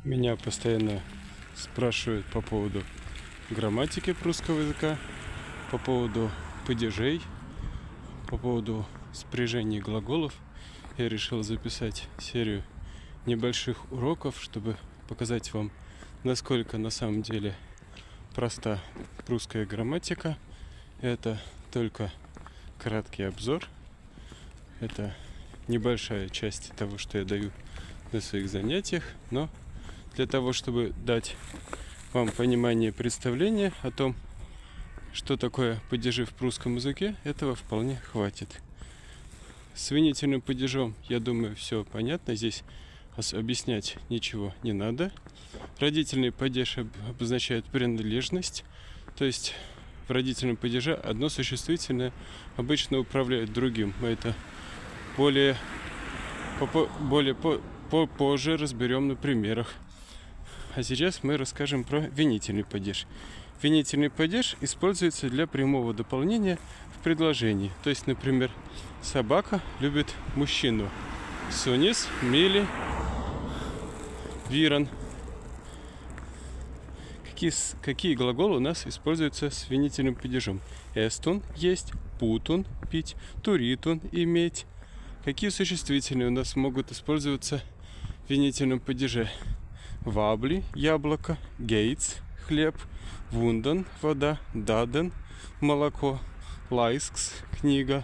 Меня постоянно спрашивают по поводу грамматики прусского языка, по поводу падежей, по поводу спряжений глаголов. Я решил записать серию небольших уроков, чтобы показать вам, насколько на самом деле проста прусская грамматика. Это только краткий обзор. Это небольшая часть того, что я даю на своих занятиях, но для того, чтобы дать вам понимание и представление о том, что такое падежи в прусском языке, этого вполне хватит. С винительным падежом, я думаю, все понятно. Здесь объяснять ничего не надо. Родительный падеж обозначает принадлежность, то есть в родительном падеже одно существительное обычно управляет другим. Мы это позже разберем на примерах. А сейчас мы расскажем про винительный падеж. Винительный падеж используется для прямого дополнения в предложении. То есть, например, собака любит мужчину. Сунис, мили, виран. Какие глаголы у нас используются с винительным падежом? Эстун – есть, путун – пить, туритун – иметь. Какие существительные у нас могут использоваться в винительном падеже? Вабли – яблоко, гейтс – хлеб, вундан – вода, даден – молоко, лайскс – книга.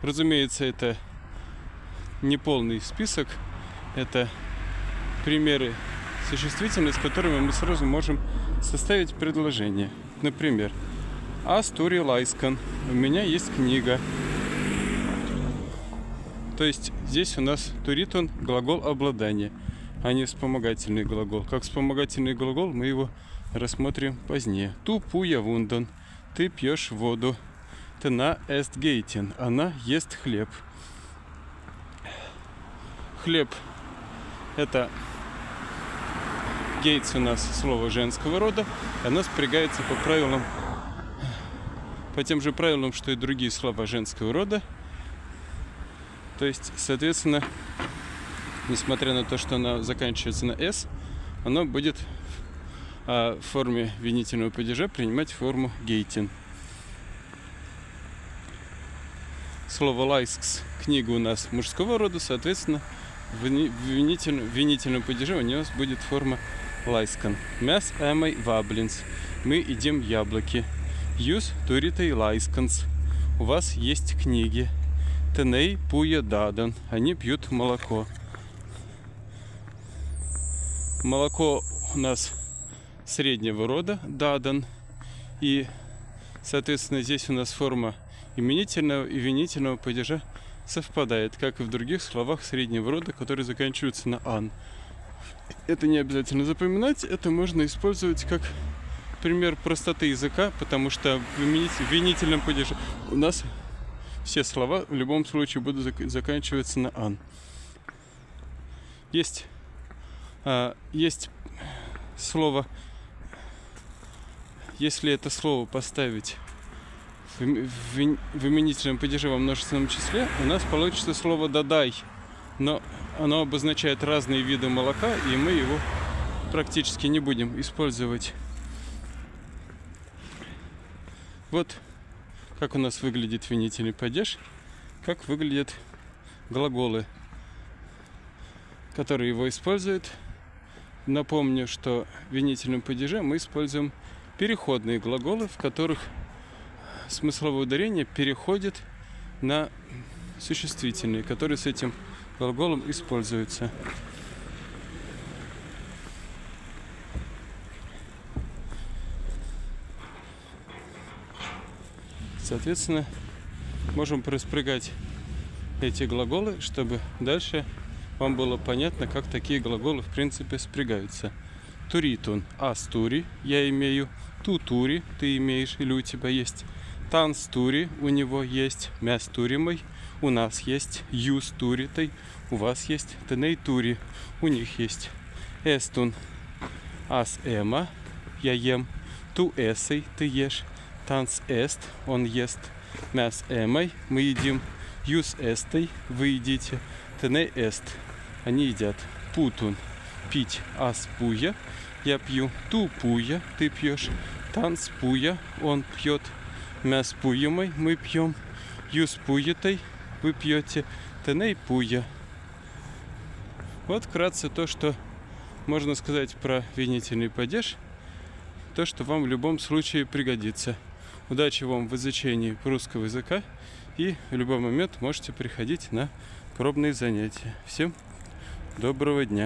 Разумеется, это не полный список, это примеры существительных, с которыми мы сразу можем составить предложение. Например, Астури лайскан – у меня есть книга. То есть здесь у нас туритон – глагол обладания, а не вспомогательный глагол. Как вспомогательный глагол мы его рассмотрим позднее. Ту пуя вундан – ты пьешь воду. Тена эст гейтин – она ест хлеб. Хлеб – это гейтс у нас слово женского рода, и оно спрягается по тем же правилам, что и другие слова женского рода. То есть, соответственно, несмотря на то, что она заканчивается на «с», оно будет в форме винительного падежа принимать форму гейтин. Слово «лайскс» – книга у нас мужского рода, соответственно, в винительном падеже у него будет форма лайскан. Мяс эмой ваблинс. Мы едим яблоки. Юс туритей лайсканс. У вас есть книги. Теней пуя дадан. Они пьют молоко. Молоко у нас среднего рода дадан. И, соответственно, здесь у нас форма именительного и винительного падежа совпадает, как и в других словах среднего рода, которые заканчиваются на «ан». Это не обязательно запоминать, это можно использовать как пример простоты языка, потому что в винительном падеже у нас все слова в любом случае будут заканчиваться на «ан». Есть слово, если это слово поставить в именительном падеже во множественном числе, у нас получится слово «дадай», но оно обозначает разные виды молока, и мы его практически не будем использовать. Вот как у нас выглядит винительный падеж, как выглядят глаголы, которые его используют. Напомню, что в винительном падеже мы используем переходные глаголы, в которых смысловое ударение переходит на существительные, которые с этим глаголом используются. Соответственно, можем проспрягать эти глаголы, чтобы дальше вам было понятно, как такие глаголы в принципе спрягаются. Туритун – астури, я имею. Тутури – ты имеешь или у тебя есть. Танстури – у него есть. Мястуримой – у нас есть. Юстуритой – у вас есть. Тенейтури – у них есть. Эстун – ас эма – я ем. Ту эсей – ты ешь. Танс эст – он ест. Мяс эмой – мы едим. Юс эстой – вы едите. Теней эст – они едят. Путун пить аспуя, я пью, тупуя, ты пьешь, танцпуя, он пьет, мяспуемой мы пьем, юспуетой вы пьете, тенейпуя. Вот вкратце то, что можно сказать про винительный падеж, то, что вам в любом случае пригодится. Удачи вам в изучении прусского языка, и в любой момент можете приходить на пробные занятия. Всем доброго дня!